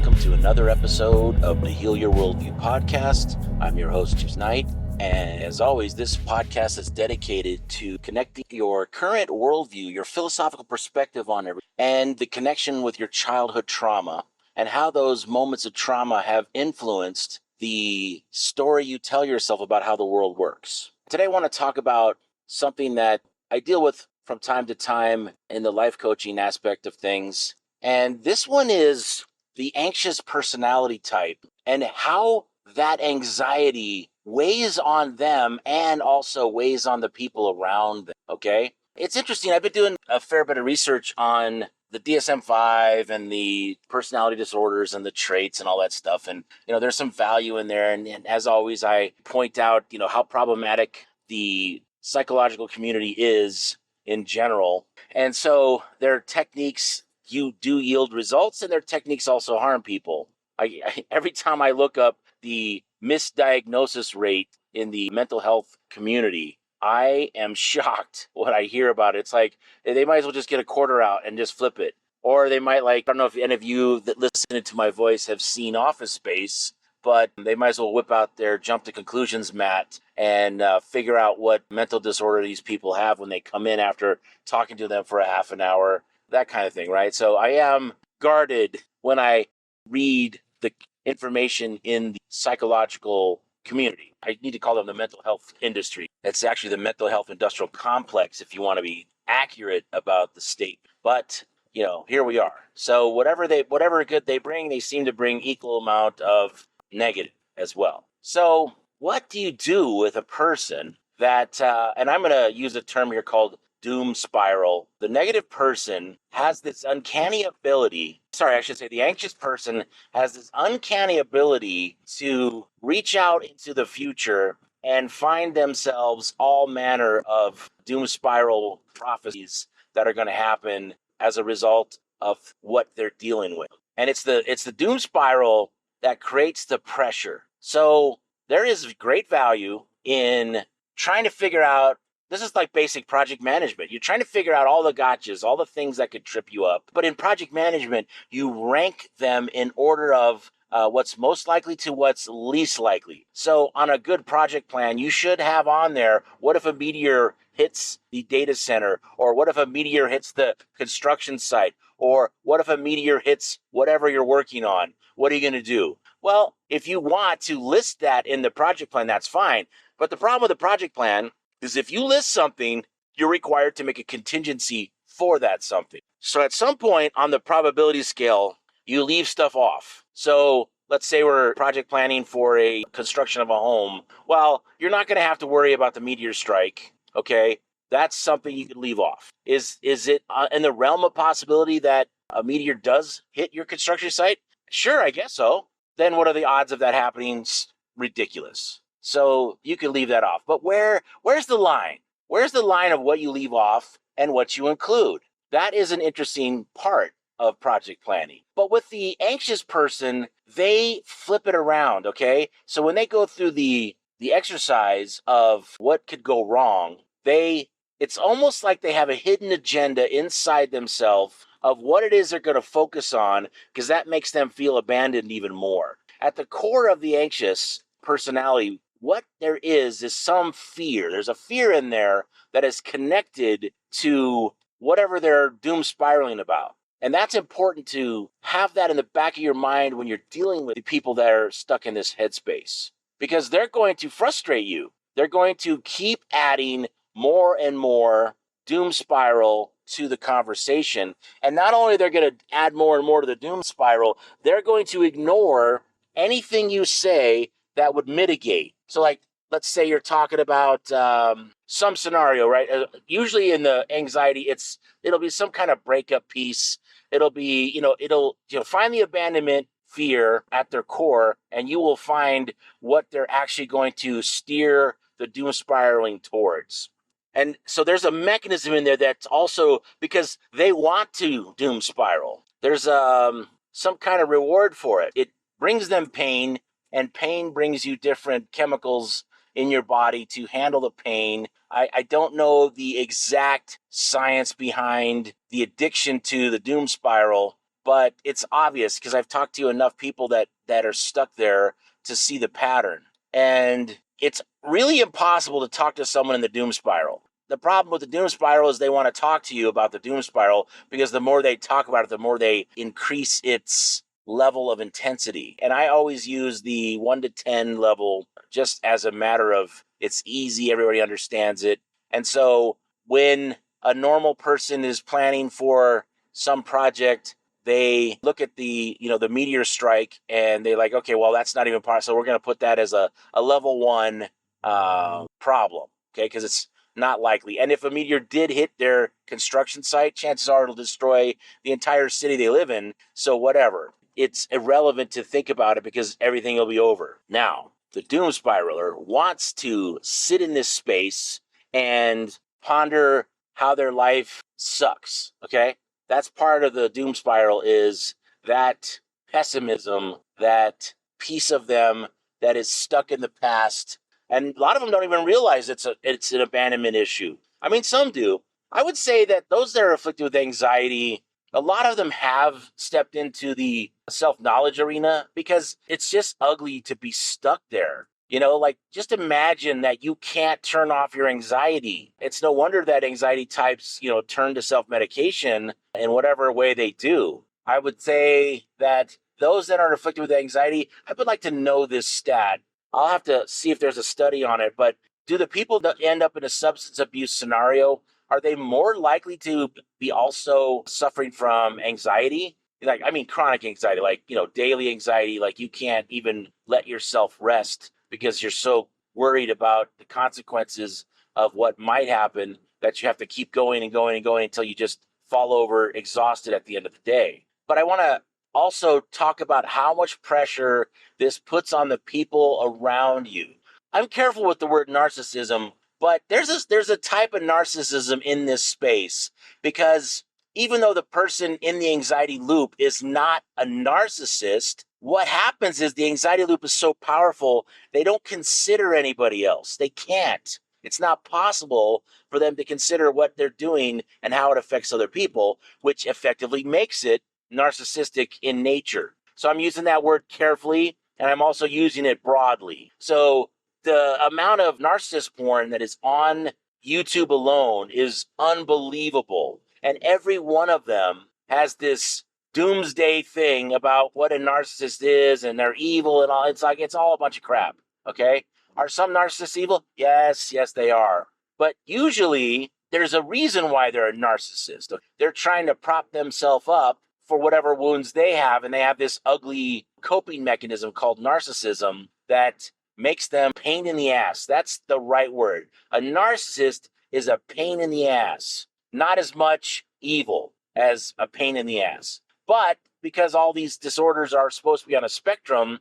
welcome to another episode of the Heal Your Worldview podcast. I'm your host, James Knight, and as always, this podcast is dedicated to connecting your current worldview, your philosophical perspective on everything, and the connection with your childhood trauma, and how those moments of trauma have influenced the story you tell yourself about how the world works. Today, I want to talk about something that I deal with from time to time in the life coaching aspect of things. And this one is the anxious personality type and how that anxiety weighs on them and also weighs on the people around them. Okay. It's interesting. I've been doing a fair bit of research on the DSM-5 and the personality disorders and the traits and all that stuff. And, there's some value in there. And as always, I point out, how problematic the psychological community is in general. And so their techniques do yield results, and their techniques also harm people. Every time I look up the misdiagnosis rate in the mental health community, I am shocked when I hear about it. It's like they might as well just get a quarter out and just flip it. Or they might I don't know if any of you that listen to my voice have seen Office Space, but they might as well whip out their jump to conclusions mat and figure out what mental disorder these people have when they come in after talking to them for a half an hour, that kind of thing, right? So I am guarded when I read the information in the psychological community. I need to call them the mental health industry. It's actually the mental health industrial complex, if you want to be accurate about the state. But here we are. So whatever good they bring, they seem to bring equal amount of negative as well. So what do you do with a person that, and I'm going to use a term here called doom spiral? The negative person has this uncanny ability, the anxious person has this uncanny ability to reach out into the future and find themselves all manner of doom spiral prophecies that are going to happen as a result of what they're dealing with. And it's the doom spiral that creates the pressure. So there is great value in trying to figure out, this is like basic project management. You're trying to figure out all the gotchas, all the things that could trip you up. But in project management, you rank them in order of what's most likely to what's least likely. So on a good project plan, you should have on there, what if a meteor hits the data center? Or what if a meteor hits the construction site? Or what if a meteor hits whatever you're working on? What are you going to do? Well, if you want to list that in the project plan, that's fine. But the problem with the project plan is if you list something, you're required to make a contingency for that something. So at some point on the probability scale, you leave stuff off. So let's say we're project planning for a construction of a home. Well, you're not going to have to worry about the meteor strike, okay? That's something you could leave off. Is it in the realm of possibility that a meteor does hit your construction site? Sure, I guess so. Then what are the odds of that happening? Ridiculous. So you can leave that off. But where's the line? Where's the line of what you leave off and what you include? That is an interesting part of project planning. But with the anxious person, they flip it around, okay? So when they go through the exercise of what could go wrong, it's almost like they have a hidden agenda inside themselves of what it is they're going to focus on, because that makes them feel abandoned even more. At the core of the anxious personality, what there is some fear. There's a fear in there that is connected to whatever they're doom spiraling about. And that's important to have that in the back of your mind when you're dealing with the people that are stuck in this headspace, because they're going to frustrate you. They're going to keep adding more and more doom spiral to the conversation. And not only they're going to add more and more to the doom spiral, they're going to ignore anything you say that would mitigate. So like, let's say you're talking about some scenario, right? Usually in the anxiety, it'll be some kind of breakup piece. It'll be, it'll find the abandonment fear at their core, and you will find what they're actually going to steer the doom spiraling towards. And so there's a mechanism in there that's also because they want to doom spiral. There's some kind of reward for it. It brings them pain, and pain brings you different chemicals in your body to handle the pain. I don't know the exact science behind the addiction to the doom spiral, but it's obvious because I've talked to enough people that are stuck there to see the pattern. And it's really impossible to talk to someone in the doom spiral. The problem with the doom spiral is they want to talk to you about the doom spiral because the more they talk about it, the more they increase its level of intensity. And I always use the 1 to 10 level just as a matter of it's easy, everybody understands it. And so when a normal person is planning for some project, they look at the meteor strike and they like, okay, well, that's not even part. So we're going to put that as a level 1 problem, okay, because it's not likely. And if a meteor did hit their construction site, chances are it'll destroy the entire city they live in. So whatever, it's irrelevant to think about it because everything will be over. Now, the doom spiraler wants to sit in this space and ponder how their life sucks, okay? That's part of the doom spiral, is that pessimism, that piece of them that is stuck in the past. And a lot of them don't even realize it's an abandonment issue. I mean, some do. I would say that those that are afflicted with anxiety, a lot of them have stepped into the self-knowledge arena because it's just ugly to be stuck there. Like just imagine that you can't turn off your anxiety. It's no wonder that anxiety types, turn to self-medication in whatever way they do. I would say that those that are afflicted with anxiety, I would like to know this stat. I'll have to see if there's a study on it, but do the people that end up in a substance abuse scenario, are they more likely to be also suffering from anxiety? Like, I mean, chronic anxiety, like, daily anxiety, like you can't even let yourself rest because you're so worried about the consequences of what might happen that you have to keep going and going and going until you just fall over exhausted at the end of the day. But I want to also talk about how much pressure this puts on the people around you. I'm careful with the word narcissism, but there's a type of narcissism in this space because even though the person in the anxiety loop is not a narcissist, what happens is the anxiety loop is so powerful, they don't consider anybody else. They can't. It's not possible for them to consider what they're doing and how it affects other people, which effectively makes it narcissistic in nature. So I'm using that word carefully, and I'm also using it broadly. So the amount of narcissist porn that is on YouTube alone is unbelievable. And every one of them has this doomsday thing about what a narcissist is and they're evil and all. It's all a bunch of crap. Okay. Are some narcissists evil? Yes, they are. But usually there's a reason why they're a narcissist. They're trying to prop themselves up for whatever wounds they have. And they have this ugly coping mechanism called narcissism that makes them pain in the ass. That's the right word. A narcissist is a pain in the ass, not as much evil as a pain in the ass. But because all these disorders are supposed to be on a spectrum,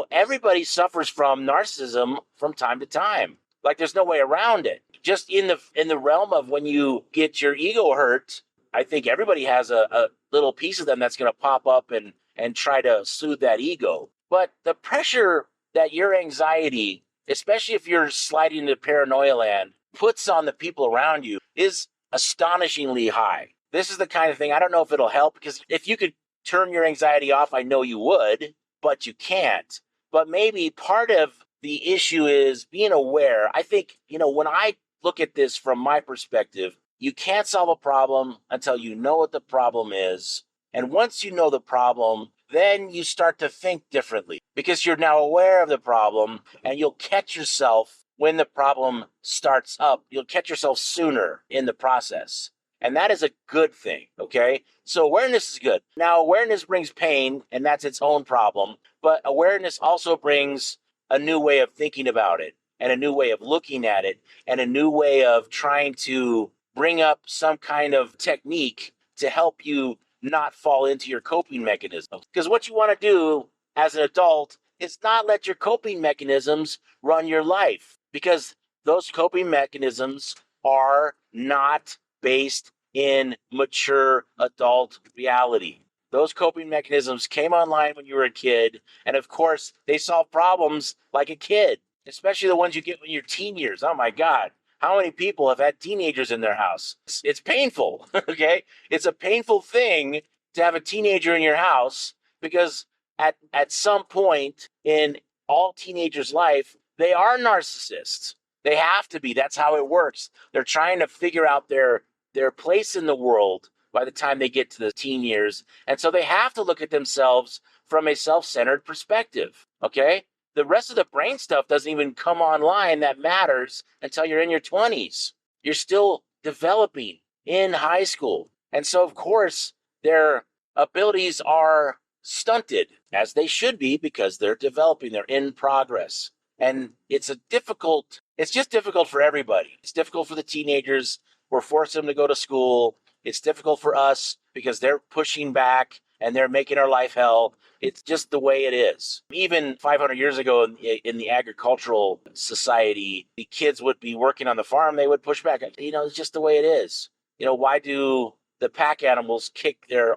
everybody suffers from narcissism from time to time. Like there's no way around it. Just in the realm of when you get your ego hurt, I think everybody has a little piece of them that's going to pop up and try to soothe that ego. But the pressure that your anxiety, especially if you're sliding into paranoia land, puts on the people around you is astonishingly high. This is the kind of thing, I don't know if it'll help, because if you could turn your anxiety off, I know you would, but you can't. But maybe part of the issue is being aware. I think, when I look at this from my perspective, you can't solve a problem until you know what the problem is. And once you know the problem, then you start to think differently because you're now aware of the problem and you'll catch yourself when the problem starts up. You'll catch yourself sooner in the process. And that is a good thing, okay? So awareness is good. Now, awareness brings pain, and that's its own problem. But awareness also brings a new way of thinking about it, and a new way of looking at it, and a new way of trying to bring up some kind of technique to help you not fall into your coping mechanism. Because what you want to do as an adult is not let your coping mechanisms run your life, because those coping mechanisms are not based in mature adult reality. Those coping mechanisms came online when you were a kid, and of course, they solve problems like a kid, especially the ones you get when you're teen years. Oh my God. How many people have had teenagers in their house? It's painful, okay? It's a painful thing to have a teenager in your house, because at some point in all teenagers' life, they are narcissists. They have to be. That's how it works. They're trying to figure out their place in the world by the time they get to the teen years. And so they have to look at themselves from a self-centered perspective. Okay? The rest of the brain stuff doesn't even come online that matters until you're in your 20s. You're still developing in high school. And so, of course, their abilities are stunted, as they should be, because they're developing, they're in progress. And it's just difficult for everybody. It's difficult for the teenagers. We're forcing them to go to school. It's difficult for us because they're pushing back and they're making our life hell. It's just the way it is. Even 500 years ago in the agricultural society, the kids would be working on the farm. They would push back. It's just the way it is. Why do the pack animals kick their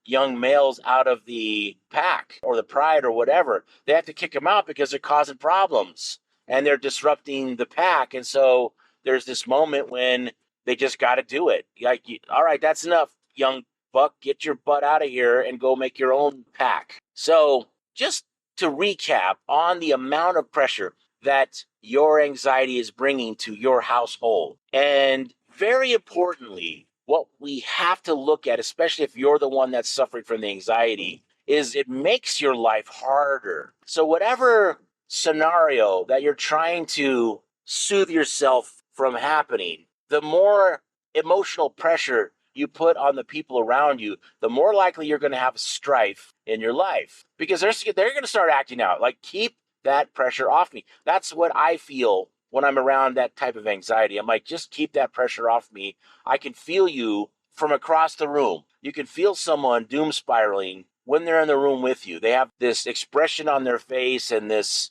young males out of the pack or the pride or whatever? They have to kick them out because they're causing problems and they're disrupting the pack. And so there's this moment when they just got to do it. Like, all right, that's enough, young buck. Get your butt out of here and go make your own pack. So just to recap on the amount of pressure that your anxiety is bringing to your household. And very importantly, what we have to look at, especially if you're the one that's suffering from the anxiety, is it makes your life harder. So whatever scenario that you're trying to soothe yourself from happening, the more emotional pressure you put on the people around you, the more likely you're going to have strife in your life, because they're going to start acting out. Like, keep that pressure off me. That's what I feel when I'm around that type of anxiety. I'm like, just keep that pressure off me. I can feel you from across the room. You can feel someone doom spiraling when they're in the room with you. They have this expression on their face and this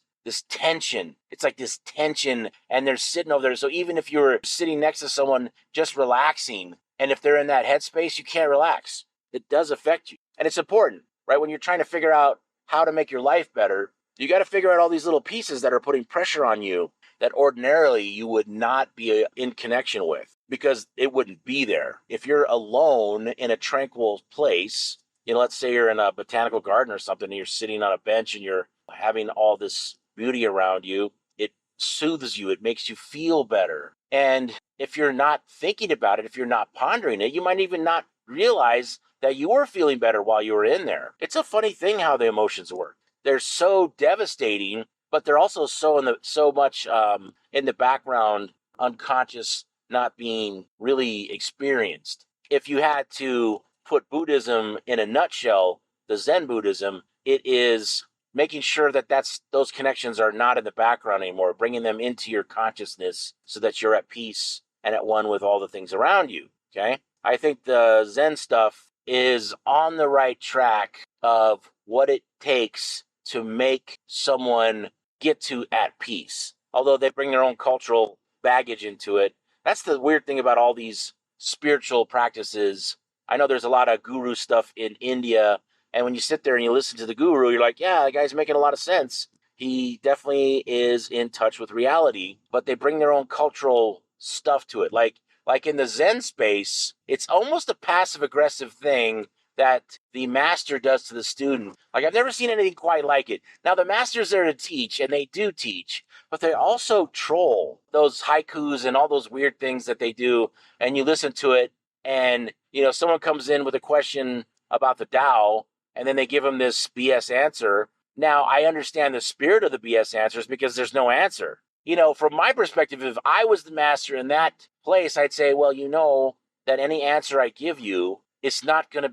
tension. It's like this tension, and they're sitting over there. So even if you're sitting next to someone just relaxing, and if they're in that headspace, you can't relax. It does affect you. And it's important, right? When you're trying to figure out how to make your life better, you got to figure out all these little pieces that are putting pressure on you that ordinarily you would not be in connection with, because it wouldn't be there. If you're alone in a tranquil place, let's say you're in a botanical garden or something, and you're sitting on a bench and you're having all this beauty around you, it soothes you. It makes you feel better. And if you're not thinking about it, if you're not pondering it, you might even not realize that you were feeling better while you were in there. It's a funny thing how the emotions work. They're so devastating, but they're also so much in the background, unconscious, not being really experienced. If you had to put Buddhism in a nutshell, the Zen Buddhism, it is making sure that those connections are not in the background anymore, bringing them into your consciousness so that you're at peace and at one with all the things around you. Okay, I think the Zen stuff is on the right track of what it takes to make someone get to at peace. Although they bring their own cultural baggage into it. That's the weird thing about all these spiritual practices. I know there's a lot of guru stuff in India, and when you sit there and you listen to the guru, you're like, yeah, the guy's making a lot of sense. He definitely is in touch with reality, but they bring their own cultural stuff to it. Like in the Zen space, it's almost a passive aggressive thing that the master does to the student. Like, I've never seen anything quite like it. Now, the master's there to teach, and they do teach, but they also troll those haikus and all those weird things that they do. And you listen to it, and, someone comes in with a question about the Tao, and then they give them this BS answer. Now, I understand the spirit of the BS answers because there's no answer. From my perspective, if I was the master in that place, I'd say, well, that any answer I give you, it's not going to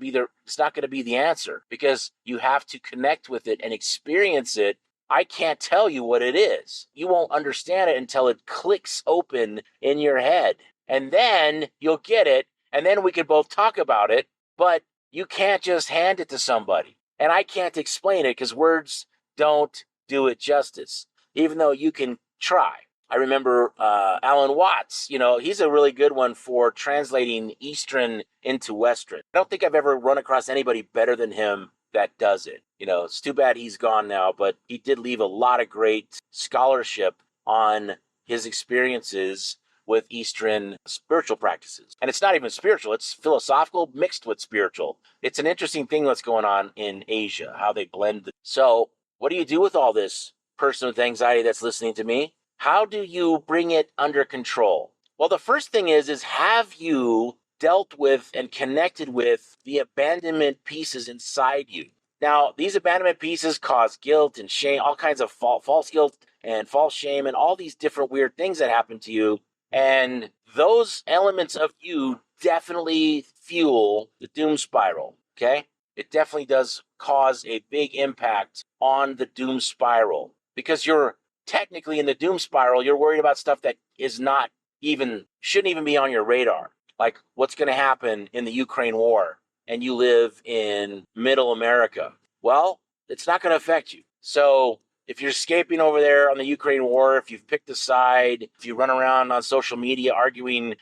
be the answer, because you have to connect with it and experience it. I can't tell you what it is. You won't understand it until it clicks open in your head. And then you'll get it, and then we can both talk about it, but you can't just hand it to somebody. And I can't explain it because words don't do it justice, even though you can try. I remember Alan Watts, he's a really good one for translating Eastern into Western. I don't think I've ever run across anybody better than him that does it. It's too bad he's gone now, but he did leave a lot of great scholarship on his experiences with Eastern spiritual practices. And it's not even spiritual, it's philosophical mixed with spiritual. It's an interesting thing that's going on in Asia, how they blend. So what do you do with all this person with anxiety that's listening to me? How do you bring it under control? Well, the first thing is have you dealt with and connected with the abandonment pieces inside you? Now, these abandonment pieces cause guilt and shame, all kinds of false guilt and false shame, and all these different weird things that happen to you. And those elements of you definitely fuel the doom spiral, okay? It definitely does cause a big impact on the doom spiral because you're technically in the doom spiral. You're worried about stuff that is not even, shouldn't even be on your radar, like what's going to happen in the Ukraine war, and you live in middle America. Well, it's not going to affect you. So if you're escaping over there on the Ukraine war, if you've picked a side, if you run around on social media arguing,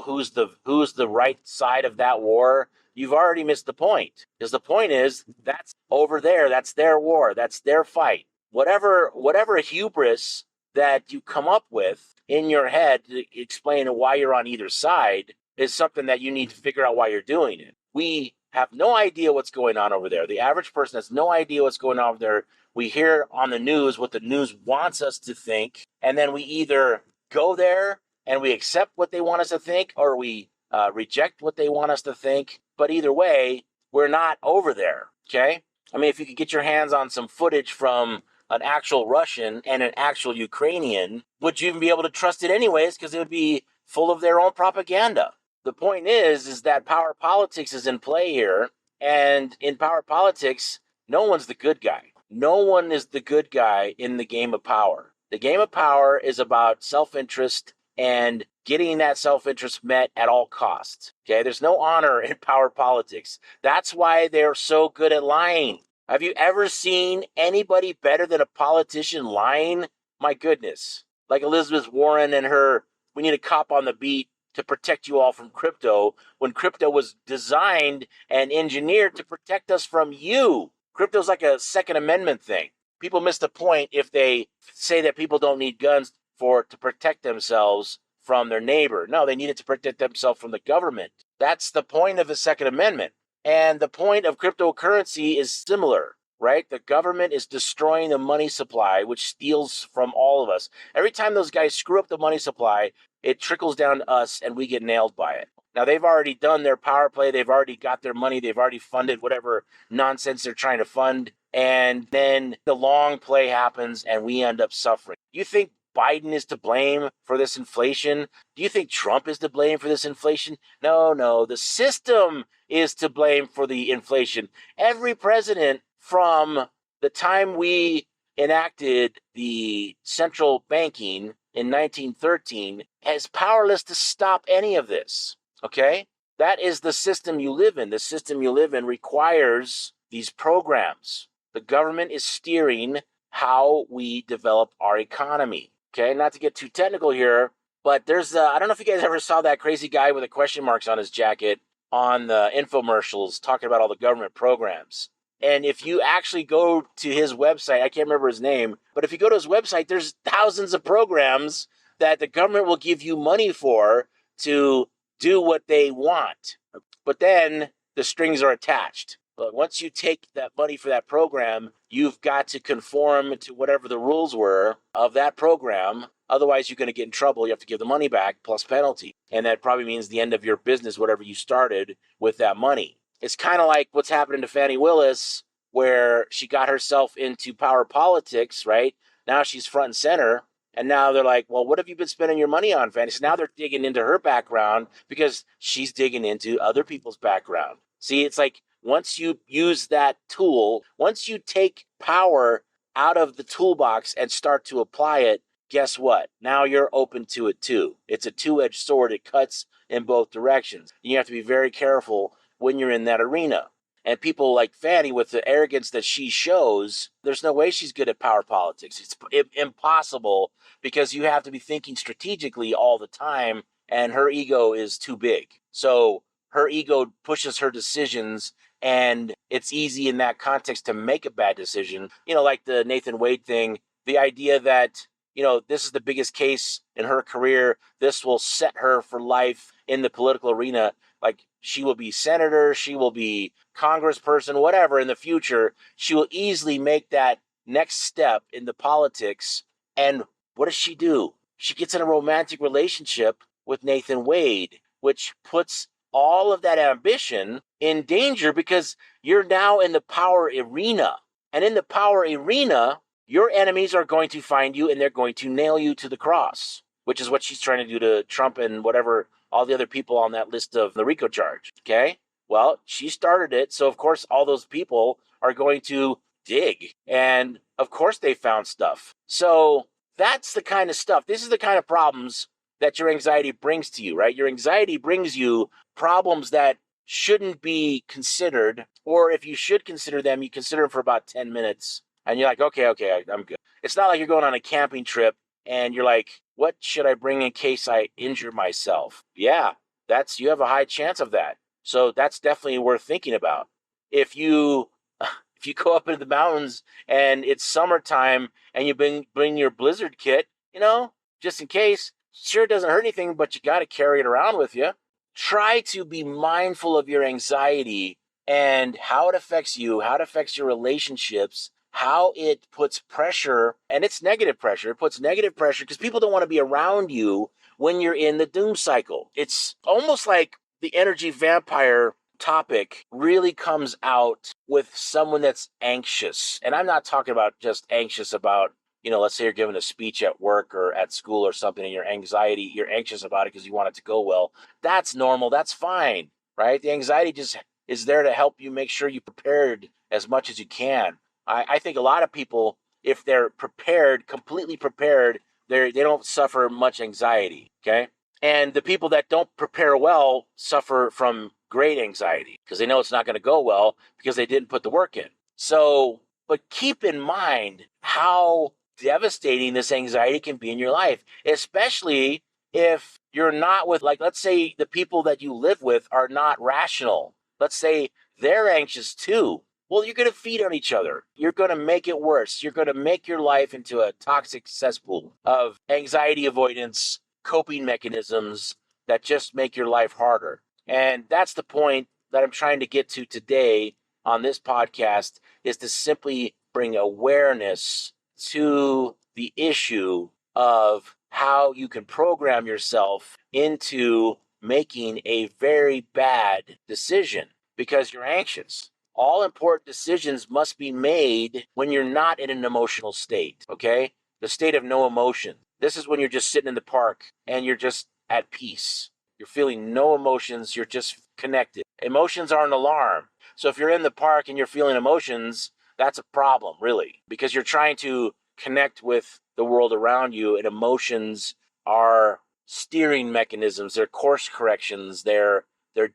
who's the right side of that war, you've already missed the point. Because the point is that's over there, that's their war, that's their fight. Whatever hubris that you come up with in your head to explain why you're on either side is something that you need to figure out why you're doing it. We have no idea what's going on over there. The average person has no idea what's going on over there. We hear on the news what the news wants us to think, and then we either go there and we accept what they want us to think, or we reject what they want us to think. But either way, we're not over there, okay? I mean, if you could get your hands on some footage from an actual Russian and an actual Ukrainian, would you even be able to trust it anyways? Because it would be full of their own propaganda. The point is that power politics is in play here. And in power politics, no one's the good guy. No one is the good guy in the game of power. The game of power is about self-interest and getting that self-interest met at all costs. Okay, there's no honor in power politics. That's why they're so good at lying. Have you ever seen anybody better than a politician lying? My goodness. Like Elizabeth Warren and her, we need a cop on the beat to protect you all from crypto, when crypto was designed and engineered to protect us from you. Crypto's like a Second Amendment thing. People miss the point if they say that people don't need guns to protect themselves from their neighbor. No, they need it to protect themselves from the government. That's the point of the Second Amendment. And the point of cryptocurrency is similar, right? The government is destroying the money supply, which steals from all of us. Every time those guys screw up the money supply, it trickles down to us and we get nailed by it. Now, they've already done their power play. They've already got their money. They've already funded whatever nonsense they're trying to fund. And then the long play happens and we end up suffering. You think Biden is to blame for this inflation? Do you think Trump is to blame for this inflation? No. The system is to blame for the inflation. Every president from the time we enacted the central banking in 1913 is powerless to stop any of this, okay? That is the system you live in. The system you live in requires these programs. The government is steering how we develop our economy, okay? Not to get too technical here, but there's, I don't know if you guys ever saw that crazy guy with the question marks on his jacket on the infomercials talking about all the government programs. And if you actually go to his website, I can't remember his name, but if you go to his website, there's thousands of programs that the government will give you money for to do what they want. But then the strings are attached. But once you take that money for that program, you've got to conform to whatever the rules were of that program. Otherwise, you're going to get in trouble. You have to give the money back plus penalty. And that probably means the end of your business, whatever you started with that money. It's kind of like what's happening to Fani Willis, where she got herself into power politics, right? Now she's front and center. And now they're like, well, what have you been spending your money on, Fani? So now they're digging into her background because she's digging into other people's background. See, it's like once you use that tool, once you take power out of the toolbox and start to apply it, guess what? Now you're open to it too. It's a two-edged sword. It cuts in both directions. You have to be very careful when you're in that arena. And people like Fani, with the arrogance that she shows, there's no way she's good at power politics. It's impossible because you have to be thinking strategically all the time, and her ego is too big. So her ego pushes her decisions, and it's easy in that context to make a bad decision. You know, like the Nathan Wade thing, the idea that this is the biggest case in her career. This will set her for life in the political arena. Like, she will be senator, she will be congressperson, whatever in the future. She will easily make that next step into politics. And what does she do? She gets in a romantic relationship with Nathan Wade, which puts all of that ambition in danger because you're now in the power arena. And in the power arena, your enemies are going to find you and they're going to nail you to the cross, which is what she's trying to do to Trump and whatever, all the other people on that list of the RICO charge. Okay? Well, she started it. So, of course, all those people are going to dig. And, of course, they found stuff. So that's the kind of stuff. This is the kind of problems that your anxiety brings to you, right? Your anxiety brings you problems that shouldn't be considered, or if you should consider them, you consider them for about 10 minutes and you're like, okay, I'm good. It's not like you're going on a camping trip and you're like, what should I bring in case I injure myself? Yeah, you have a high chance of that. So that's definitely worth thinking about. If you go up into the mountains and it's summertime and you bring your blizzard kit, just in case, sure, it doesn't hurt anything, but you got to carry it around with you. Try to be mindful of your anxiety and how it affects you, how it affects your relationships, how it puts pressure, and it's negative pressure. It puts negative pressure because people don't want to be around you when you're in the doom cycle. It's almost like the energy vampire topic really comes out with someone that's anxious. And I'm not talking about just anxious about, let's say you're giving a speech at work or at school or something and you're anxious about it because you want it to go well. That's normal. That's fine, right? The anxiety just is there to help you make sure you prepared as much as you can. I think a lot of people, if they're prepared, completely prepared, they don't suffer much anxiety, okay? And the people that don't prepare well suffer from great anxiety because they know it's not going to go well because they didn't put the work in. So, but keep in mind how devastating this anxiety can be in your life, especially if you're not with, like, let's say the people that you live with are not rational. Let's say they're anxious too. Well, you're going to feed on each other. You're going to make it worse. You're going to make your life into a toxic cesspool of anxiety avoidance, coping mechanisms that just make your life harder. And that's the point that I'm trying to get to today on this podcast, is to simply bring awareness to the issue of how you can program yourself into making a very bad decision because you're anxious. All important decisions must be made when you're not in an emotional state, okay? The state of no emotion. This is when you're just sitting in the park and you're just at peace. You're feeling no emotions, you're just connected. Emotions are an alarm. So if you're in the park and you're feeling emotions, that's a problem, really, because you're trying to connect with the world around you, and emotions are steering mechanisms, they're course corrections, they're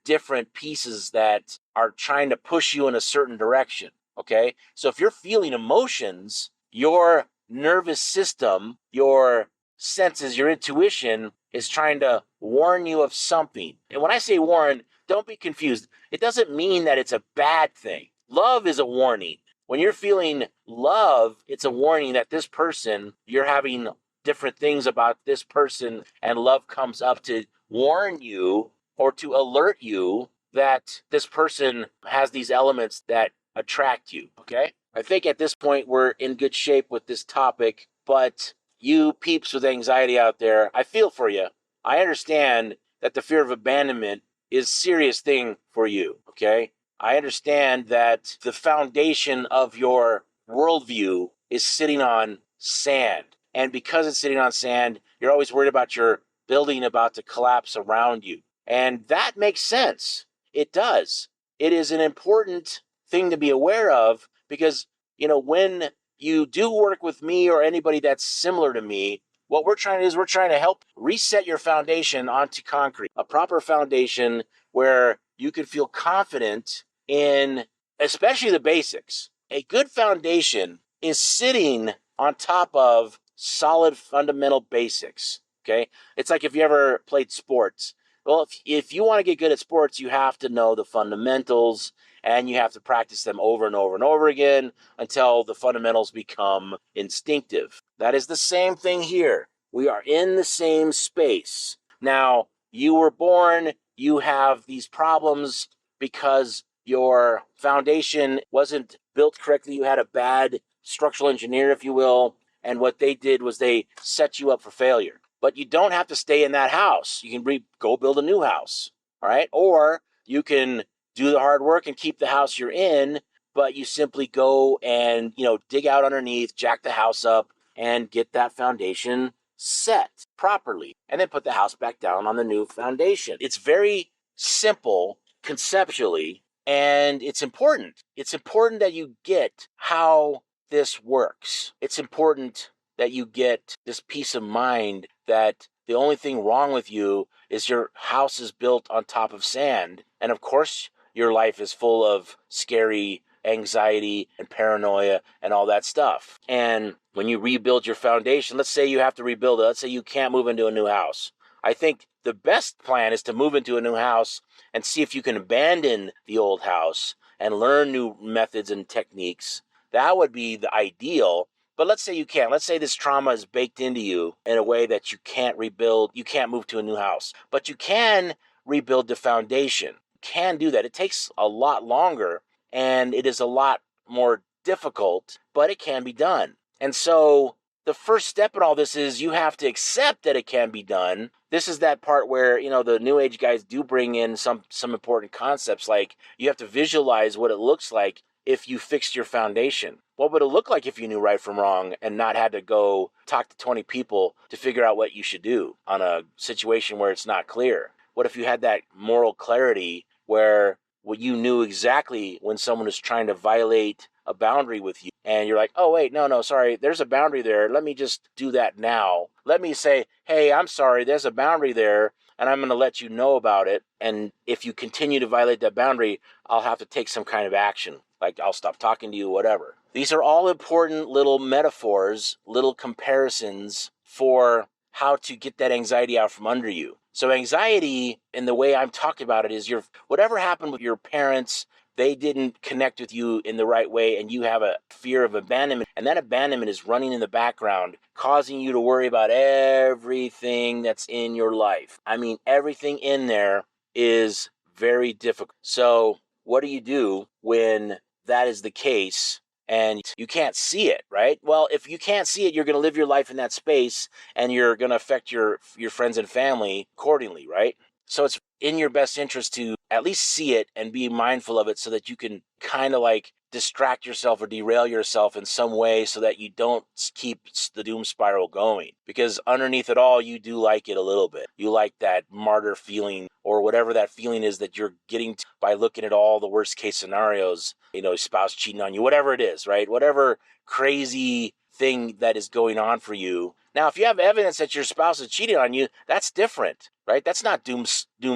different pieces that are trying to push you in a certain direction, okay? So if you're feeling emotions, your nervous system, your senses, your intuition is trying to warn you of something. And when I say warn, don't be confused. It doesn't mean that it's a bad thing. Love is a warning. When you're feeling love, it's a warning that this person, you're having different things about this person, and love comes up to warn you or to alert you that this person has these elements that attract you, okay? I think at this point we're in good shape with this topic, but you peeps with anxiety out there, I feel for you. I understand that the fear of abandonment is a serious thing for you, okay? I understand that the foundation of your worldview is sitting on sand. And because it's sitting on sand, you're always worried about your building about to collapse around you. And that makes sense. It does. It is an important thing to be aware of because, when you do work with me or anybody that's similar to me, what we're trying to help reset your foundation onto concrete, a proper foundation where you can feel confident in especially the basics. A good foundation is sitting on top of solid fundamental basics, okay? It's like if you ever played sports. Well, if you want to get good at sports, you have to know the fundamentals and you have to practice them over and over and over again until the fundamentals become instinctive. That is the same thing here. We are in the same space. Now, you were born, you have these problems because your foundation wasn't built correctly. You had a bad structural engineer, if you will, and what they did was they set you up for failure. But you don't have to stay in that house. You can go build a new house, all right? Or you can do the hard work and keep the house you're in, but you simply go and, dig out underneath, jack the house up, and get that foundation set properly, and then put the house back down on the new foundation. It's very simple conceptually, and it's important. It's important that you get how this works. It's important that you get this peace of mind that the only thing wrong with you is your house is built on top of sand. And of course, your life is full of scary anxiety and paranoia and all that stuff. And when you rebuild your foundation, let's say you have to rebuild it. Let's say you can't move into a new house. I think the best plan is to move into a new house and see if you can abandon the old house and learn new methods and techniques. That would be the ideal. But let's say you can't. Let's say this trauma is baked into you in a way that you can't rebuild. You can't move to a new house. But you can rebuild the foundation. You can do that. It takes a lot longer, and it is a lot more difficult, but it can be done. And so the first step in all this is you have to accept that it can be done. This is that part where, the New Age guys do bring in some important concepts, like you have to visualize what it looks like if you fixed your foundation. What would it look like if you knew right from wrong and not had to go talk to 20 people to figure out what you should do on a situation where it's not clear? What if you had that moral clarity where you knew exactly when someone is trying to violate a boundary with you and you're like, oh, wait, no, sorry, there's a boundary there. Let me just do that now. Let me say, hey, I'm sorry, there's a boundary there, and I'm going to let you know about it. And if you continue to violate that boundary, I'll have to take some kind of action. Like I'll stop talking to you, whatever. These are all important little metaphors, little comparisons for how to get that anxiety out from under you. So anxiety, in the way I'm talking about it, is whatever happened with your parents, they didn't connect with you in the right way, and you have a fear of abandonment. And that abandonment is running in the background, causing you to worry about everything that's in your life. I mean, everything in there is very difficult. So what do you do when that is the case and you can't see it, right? Well, if you can't see it, you're going to live your life in that space and you're going to affect your friends and family accordingly, right? So it's in your best interest to at least see it and be mindful of it so that you can kind of like distract yourself or derail yourself in some way so that you don't keep the doom spiral going. Because underneath it all, you do like it a little bit. You like that martyr feeling or whatever that feeling is that you're getting by looking at all the worst case scenarios, spouse cheating on you, whatever it is, right? Whatever crazy thing that is going on for you. Now, if you have evidence that your spouse is cheating on you, that's different, right? That's not doom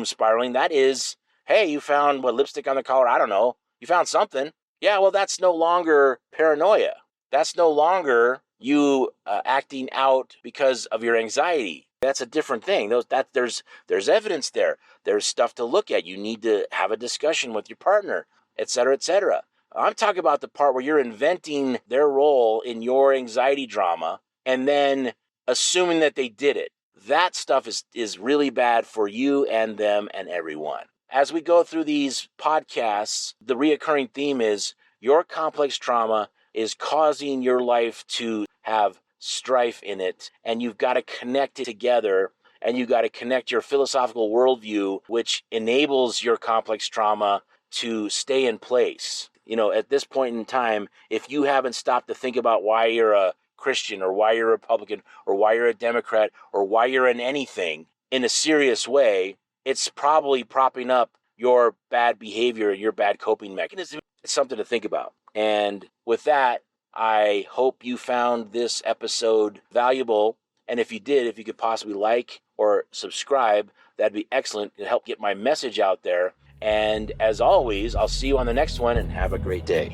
spiraling. That is, hey, you found lipstick on the collar? I don't know. You found something. Yeah, well, that's no longer paranoia. That's no longer you acting out because of your anxiety. That's a different thing. There's evidence there. There's stuff to look at. You need to have a discussion with your partner, et cetera, et cetera. I'm talking about the part where you're inventing their role in your anxiety drama and then assuming that they did it. That stuff is really bad for you and them and everyone. As we go through these podcasts, the reoccurring theme is your complex trauma is causing your life to have strife in it, and you've got to connect it together, and you've got to connect your philosophical worldview, which enables your complex trauma to stay in place. At this point in time, if you haven't stopped to think about why you're a Christian or why you're a Republican or why you're a Democrat or why you're in anything in a serious way, it's probably propping up your bad behavior and your bad coping mechanism. It's something to think about. And with that, I hope you found this episode valuable. And if you did, if you could possibly like or subscribe, that'd be excellent to help get my message out there. And as always, I'll see you on the next one and have a great day.